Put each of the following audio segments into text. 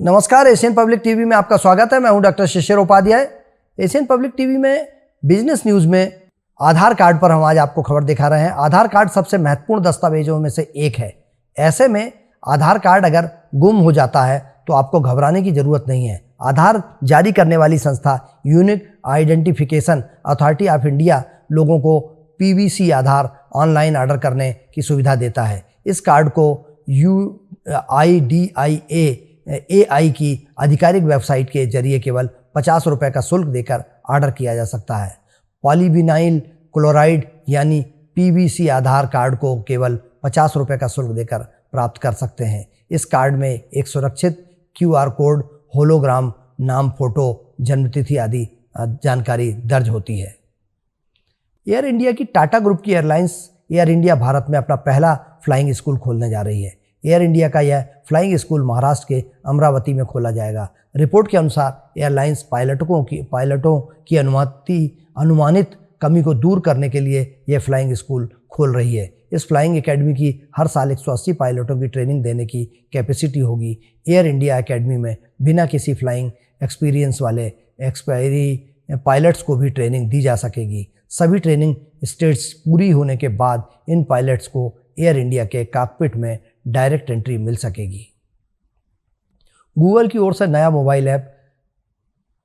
नमस्कार, Asian public TV में आपका स्वागत है। मैं हूं डॉक्टर शिशिर उपाध्याय। एशियन पब्लिक टीवी में बिजनेस न्यूज़ में आधार कार्ड पर हम आज आपको खबर दिखा रहे हैं। आधार कार्ड सबसे महत्वपूर्ण दस्तावेजों में से एक है। ऐसे में आधार कार्ड अगर गुम हो जाता है तो आपको घबराने की ज़रूरत नहीं है। आधार जारी करने वाली संस्था unique identification authority of India लोगों को पीवीसी आधार ऑनलाइन ऑर्डर करने की सुविधा देता है। इस कार्ड को UIDAI की आधिकारिक वेबसाइट के जरिए केवल 50 रुपये का शुल्क देकर ऑर्डर किया जा सकता है। पॉलीविनाइल क्लोराइड यानी पीवीसी आधार कार्ड को केवल 50 रुपये का शुल्क देकर प्राप्त कर सकते हैं। इस कार्ड में एक सुरक्षित QR कोड, होलोग्राम, नाम, फोटो, जन्मतिथि आदि जानकारी दर्ज होती है। एयर इंडिया की टाटा ग्रुप की एयरलाइंस एयर इंडिया भारत में अपना पहला फ्लाइंग स्कूल खोलने जा रही है। एयर इंडिया का यह फ्लाइंग स्कूल महाराष्ट्र के अमरावती में खोला जाएगा। रिपोर्ट के अनुसार एयरलाइंस पायलटों की अनुमानित कमी को दूर करने के लिए यह फ्लाइंग स्कूल खोल रही है। इस फ्लाइंग एकेडमी की हर साल 180 पायलटों की ट्रेनिंग देने की कैपेसिटी होगी। एयर इंडिया एकेडमी में बिना किसी फ्लाइंग एक्सपीरियंस वाले एक्सपायरी पायलट्स को भी ट्रेनिंग दी जा सकेगी। सभी ट्रेनिंग स्टेट्स पूरी होने के बाद इन पायलट्स को एयर इंडिया के कॉकपिट में डायरेक्ट एंट्री मिल सकेगी। गूगल की ओर से नया मोबाइल ऐप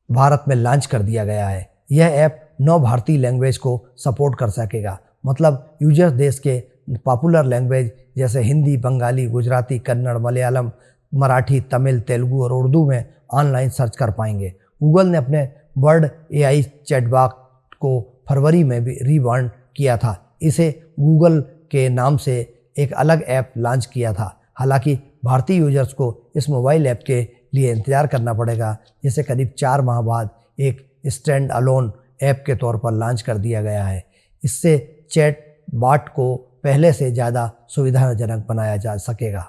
भारत में लॉन्च कर दिया गया है। यह ऐप 9 भारतीय लैंग्वेज को सपोर्ट कर सकेगा। मतलब यूजर्स देश के पॉपुलर लैंग्वेज जैसे हिंदी, बंगाली, गुजराती, कन्नड़, मलयालम, मराठी, तमिल, तेलुगु और उर्दू में ऑनलाइन सर्च कर पाएंगे। गूगल ने अपने वर्ड AI चैटबॉट को फरवरी में भी रीब्रांड किया था। इसे गूगल के नाम से एक अलग ऐप लॉन्च किया था। हालांकि भारतीय यूजर्स को इस मोबाइल ऐप के लिए इंतजार करना पड़ेगा, जिसे करीब 4 माह बाद एक स्टैंड अलोन ऐप के तौर पर लॉन्च कर दिया गया है। इससे चैट बॉट को पहले से ज़्यादा सुविधाजनक बनाया जा सकेगा।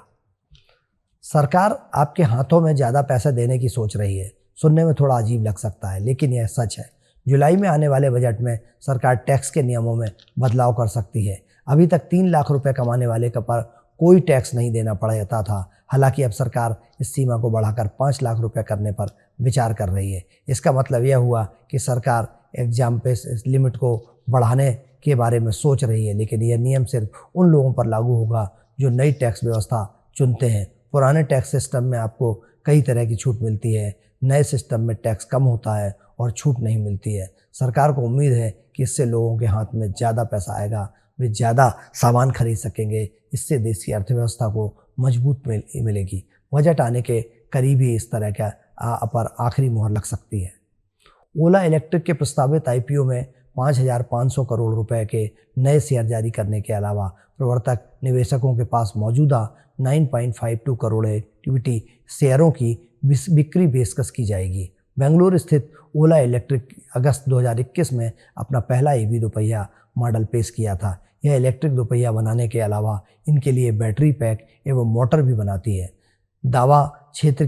सरकार आपके हाथों में ज़्यादा पैसे देने की सोच रही है। सुनने में थोड़ा अजीब लग सकता है, लेकिन यह सच है। जुलाई में आने वाले बजट में सरकार टैक्स के नियमों में बदलाव कर सकती है। अभी तक 3 लाख रुपए कमाने वाले पर कोई टैक्स नहीं देना पड़ता था। हालांकि अब सरकार इस सीमा को बढ़ाकर 5 लाख रुपए करने पर विचार कर रही है। इसका मतलब यह हुआ कि सरकार एग्जाम पे लिमिट को बढ़ाने के बारे में सोच रही है, लेकिन यह नियम सिर्फ उन लोगों पर लागू होगा जो नई टैक्स व्यवस्था चुनते हैं। पुराने टैक्स सिस्टम में आपको कई तरह की छूट मिलती है। नए सिस्टम में टैक्स कम होता है और छूट नहीं मिलती है। सरकार को उम्मीद है कि इससे लोगों के हाथ में ज़्यादा पैसा आएगा, वे ज़्यादा सामान खरीद सकेंगे। इससे देश की अर्थव्यवस्था को मजबूत मिलेगी। बजट आने के करीब ही इस तरह का पर आखिरी मुहर लग सकती है। ओला इलेक्ट्रिक के प्रस्तावित IPO में 5,500 करोड़ रुपए के नए शेयर जारी करने के अलावा प्रवर्तक निवेशकों के पास मौजूदा 9.52 करोड़ इक्विटी शेयरों की बिक्री पेशकश की जाएगी। बेंगलुरु स्थित ओला इलेक्ट्रिक अगस्त 2021 में अपना पहला EV दोपहिया मॉडल पेश किया था। यह इलेक्ट्रिक दोपहिया बनाने के अलावा इनके लिए बैटरी पैक एवं मोटर भी बनाती है। दवा क्षेत्र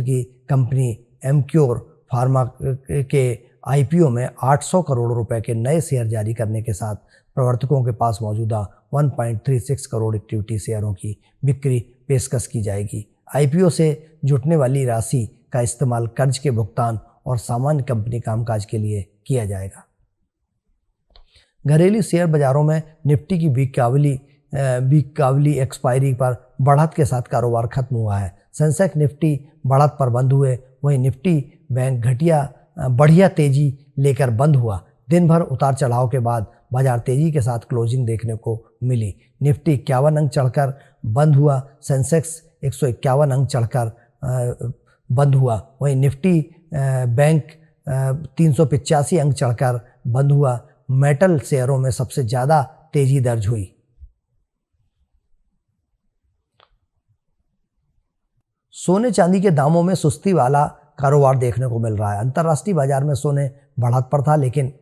की कंपनी एमक्योर फार्मा के IPO में 800 करोड़ रुपए के नए शेयर जारी करने के साथ प्रवर्तकों के पास मौजूदा 1.36 करोड़ इक्विटी शेयरों की बिक्री पेशकश की जाएगी। IPO से जुटने वाली राशि का इस्तेमाल कर्ज के भुगतान और सामान्य कंपनी कामकाज के लिए किया जाएगा। घरेलू शेयर बाजारों में निफ्टी की बिकावली एक्सपायरी पर बढ़त के साथ कारोबार खत्म हुआ है। सेंसेक्स निफ्टी बढ़त पर बंद हुए, वहीं निफ्टी बैंक बढ़िया तेजी लेकर बंद हुआ। दिन भर उतार चढ़ाव के बाद बाजार तेजी के साथ क्लोजिंग देखने को मिली। निफ्टी 51 अंक चढ़कर बंद हुआ, सेंसेक्स 151 अंक चढ़कर बंद हुआ, वहीं निफ्टी बैंक 385 अंक चढ़कर बंद हुआ। मेटल शेयरों में सबसे ज़्यादा तेजी दर्ज हुई। सोने चांदी के दामों में सुस्ती वाला कारोबार देखने को मिल रहा है। अंतर्राष्ट्रीय बाजार में सोने बढ़त पर था, लेकिन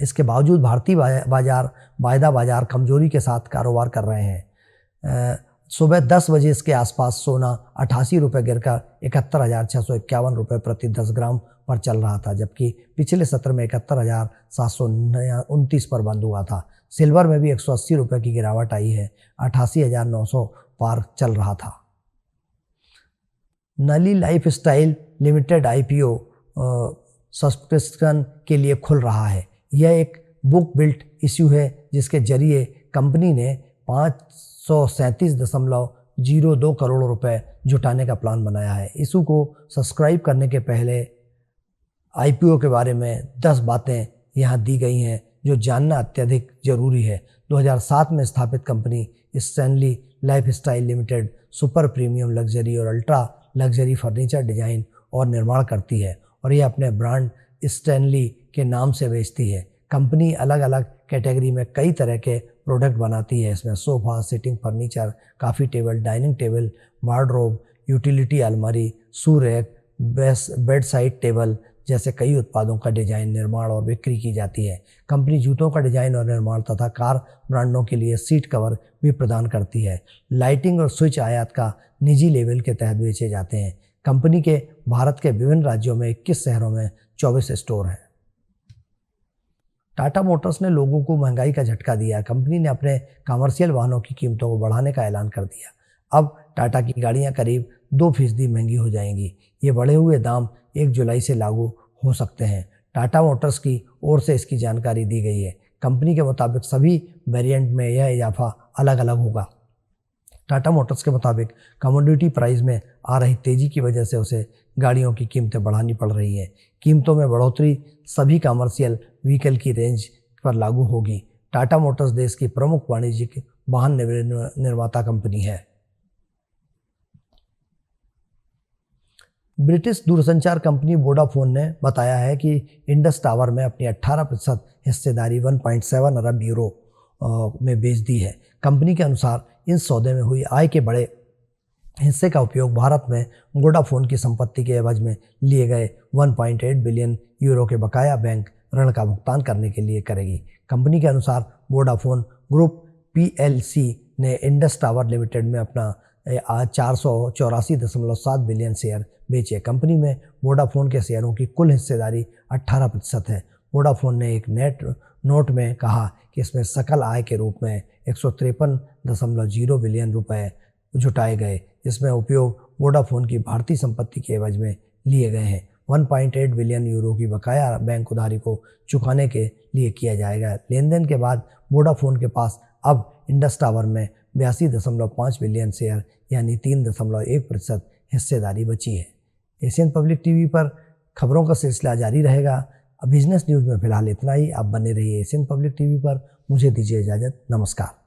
इसके बावजूद भारतीय वायदा बाजार कमजोरी के साथ कारोबार कर रहे हैं। सुबह 10 बजे इसके आसपास सोना 88 रुपये गिरकर 71,651 रुपये प्रति 10 ग्राम पर चल रहा था, जबकि पिछले सत्र में 71,729 पर बंद हुआ था। सिल्वर में भी 180 रुपये की गिरावट आई है, 88,900 पार चल रहा था। नली लाइफस्टाइल लिमिटेड IPO सब्सक्रिप्शन के लिए खुल रहा है। यह एक बुक बिल्ट इश्यू है जिसके जरिए कंपनी ने 537.02 करोड़ रुपए जुटाने का प्लान बनाया है। इशू को सब्सक्राइब करने के पहले IPO के बारे में 10 बातें यहाँ दी गई हैं जो जानना अत्यधिक जरूरी है। 2007 में स्थापित company Stanley lifestyle limited super premium luxury और अल्ट्रा लग्जरी फर्नीचर डिजाइन और निर्माण करती है और यह अपने ब्रांड स्टैनली के नाम से बेचती है। कंपनी अलग अलग कैटेगरी में कई तरह के प्रोडक्ट बनाती है। इसमें sofa, sitting furniture, coffee table, dining table, wardrobe, utility अलमारी, shoe rack, bed side table जैसे कई उत्पादों का डिजाइन, निर्माण और बिक्री की जाती है। कंपनी जूतों का डिजाइन और निर्माण तथा कार ब्रांडों के लिए सीट कवर भी प्रदान करती है। लाइटिंग और स्विच आयात का निजी लेवल के तहत बेचे जाते हैं। कंपनी के भारत के विभिन्न राज्यों में 21 शहरों में 24 स्टोर हैं। टाटा मोटर्स ने लोगों को महंगाई का झटका दिया। कंपनी ने अपने कमर्शियल वाहनों की कीमतों को बढ़ाने का ऐलान कर दिया। अब टाटा की गाड़ियां करीब 2% महंगी हो जाएंगी। ये बढ़े हुए दाम 1 जुलाई से लागू हो सकते हैं। टाटा मोटर्स की ओर से इसकी जानकारी दी गई है। कंपनी के मुताबिक सभी वेरिएंट में यह इजाफा अलग अलग होगा। टाटा मोटर्स के मुताबिक कमोडिटी प्राइस में आ रही तेजी की वजह से उसे गाड़ियों की कीमतें बढ़ानी पड़ रही है। कीमतों में बढ़ोतरी सभी कमर्शियल व्हीकल की रेंज पर लागू होगी। टाटा मोटर्स देश की प्रमुख वाणिज्यिक वाहन निर्माता कंपनी है। ब्रिटिश दूरसंचार कंपनी वोडाफोन ने बताया है कि इंडस टावर में अपनी 18% हिस्सेदारी 1.7 अरब यूरो में बेच दी है। कंपनी के अनुसार इस सौदे में हुई आय के बड़े हिस्से का उपयोग भारत में वोडाफोन की संपत्ति के एवज में लिए गए 1.8 बिलियन यूरो के बकाया बैंक ऋण का भुगतान करने के लिए करेगी। कंपनी के अनुसार वोडाफोन ग्रुप PLC ने इंडस टावर लिमिटेड में अपना 484.7 बिलियन शेयर बेचे। कंपनी में वोडाफोन के शेयरों की कुल हिस्सेदारी 18% है। वोडाफोन ने एक नोट में कहा कि इसमें सकल आय के रूप में 153.0 बिलियन रुपए जुटाए गए, जिसमें उपयोग वोडाफोन की भारतीय संपत्ति के एवज में लिए गए हैं। 1.8 बिलियन यूरो की बकाया बैंक उधारी को चुकाने के लिए किया जाएगा। लेन देन के बाद वोडाफोन के पास अब इंडस टावर में 82.5 बिलियन शेयर यानी 3.1% हिस्सेदारी बची है। एशियन पब्लिक टीवी पर खबरों का सिलसिला जारी रहेगा। अब बिजनेस न्यूज़ में फिलहाल इतना ही। आप बने रहिए एशियन पब्लिक टीवी पर। मुझे दीजिए इजाज़त। नमस्कार।